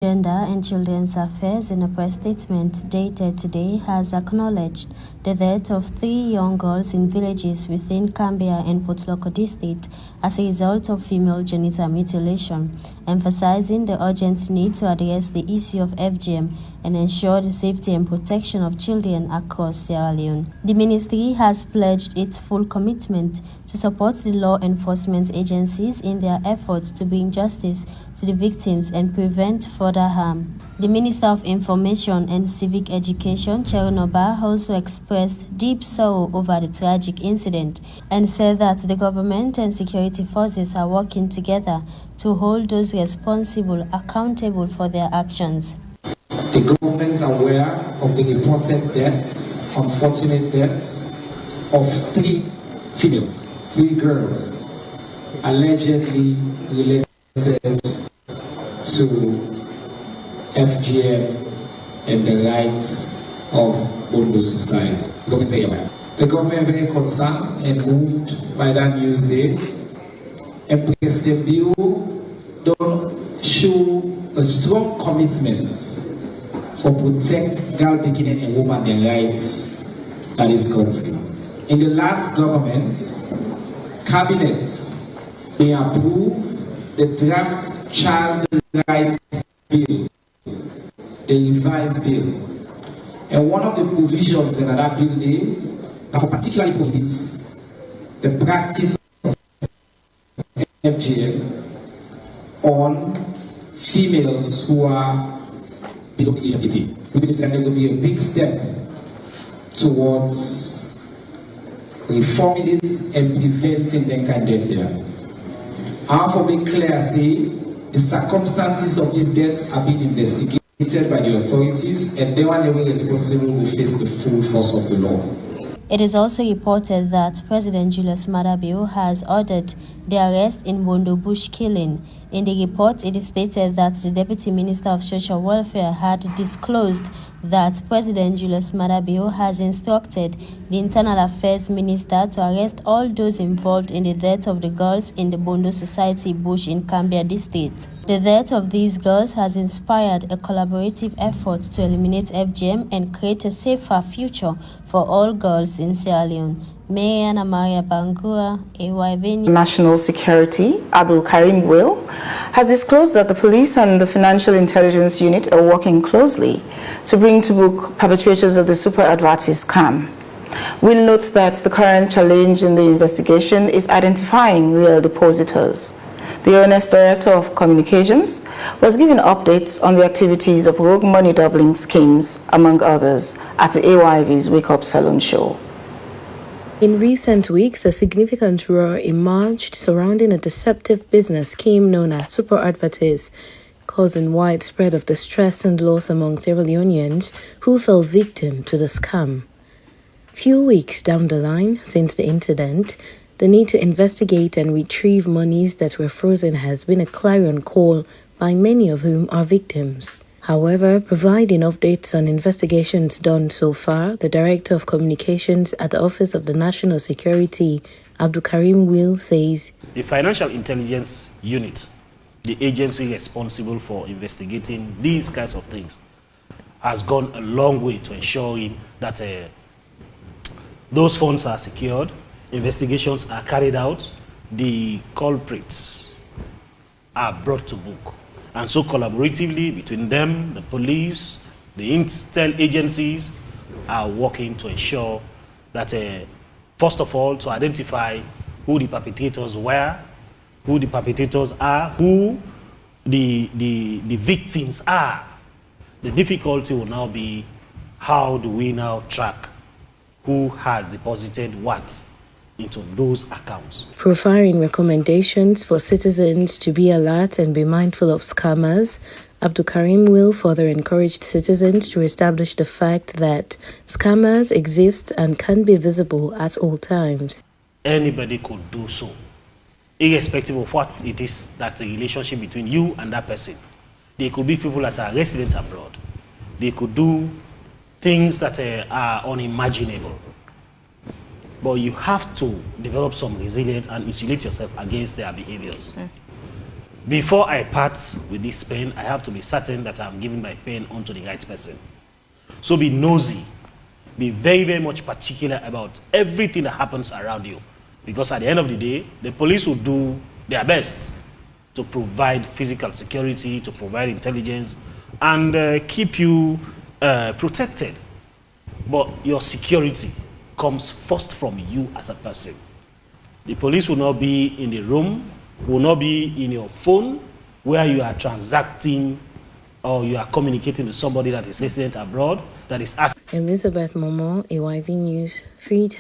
Gender and Children's Affairs, in a press statement dated today, has acknowledged the death of 3 young girls in villages within Cambia and Port Loko district as a result of female genital mutilation, emphasizing the urgent need to address the issue of FGM and ensure the safety and protection of children across Sierra Leone. The ministry has pledged its full commitment to support the law enforcement agencies in their efforts to bring justice to the victims and prevent further harm. The Minister of Information and Civic Education, Cherunoba, also expressed deep sorrow over the tragic incident and said that the government and security forces are working together to hold those responsible accountable for their actions. The government is aware of the reported deaths, unfortunate deaths, of 3 females, 3 girls, allegedly related to FGM and the rights of Bondo society. The government very concerned and moved by that news day, and President Bill don't show a strong commitment for protect girl, beginning and woman their rights in this country. In the last government, cabinet, they approved the draft child rights bill, the revised bill. And one of the provisions in that bill particularly prohibits the practice of FGM on females who are below the age of 18. We believe that there will be a big step towards reforming this and preventing them kind of death here. And for me clear, say, the circumstances of these deaths are being investigated by the authorities, and the one responsible will face the full force of the law. It is also reported that President Julius Maada Bio has ordered the arrest in Bondo bush killing. In the report, it is stated that the Deputy Minister of Social Welfare had disclosed that President Julius Maada Bio has instructed the Internal Affairs Minister to arrest all those involved in the death of the girls in the Bondo Society bush in Cambia district. The death of these girls has inspired a collaborative effort to eliminate FGM and create a safer future for all girls in Sierra Leone. Mayor Maria Bangura, AYV National Security, Abdul Karim Will, has disclosed that the police and the Financial Intelligence Unit are working closely to bring to book perpetrators of the Super Advertis scam. Will notes that the current challenge in the investigation is identifying real depositors. The Leone's Director of Communications was giving updates on the activities of rogue money doubling schemes, among others, at the AYV's Wake Up Salon show. In recent weeks, a significant roar emerged surrounding a deceptive business scheme known as Super Advertis, causing widespread of distress and loss among Sierra Leoneans who fell victim to the scam. Few weeks down the line since the incident, the need to investigate and retrieve monies that were frozen has been a clarion call by many of whom are victims. However, providing updates on investigations done so far, the Director of Communications at the Office of the National Security, Abdul Karim Will, says, the Financial Intelligence Unit, the agency responsible for investigating these kinds of things, has gone a long way to ensuring that those funds are secured, investigations are carried out, the culprits are brought to book. And so collaboratively between them, the police, the intel agencies are working to ensure that, first of all, to identify who the perpetrators were, who the perpetrators are, who the victims are. The difficulty will now be, how do we now track who has deposited what into those accounts. Providing recommendations for citizens to be alert and be mindful of scammers, Abdul Karim Will further encouraged citizens to establish the fact that scammers exist and can be visible at all times. Anybody could do so, irrespective of what it is that the relationship between you and that person. They could be people that are resident abroad. They could do things that are unimaginable. But you have to develop some resilience and insulate yourself against their behaviors. before I part with this pen, I have to be certain that I'm giving my pen onto the right person. So be nosy. Be very, very much particular about everything that happens around you. Because at the end of the day, the police will do their best to provide physical security, to provide intelligence, and keep you protected. But your security comes first from you as a person. The police will not be in the room, will not be in your phone where you are transacting or you are communicating with somebody that is resident abroad, that is asking. Elizabeth Momo, AYV News, Freetown.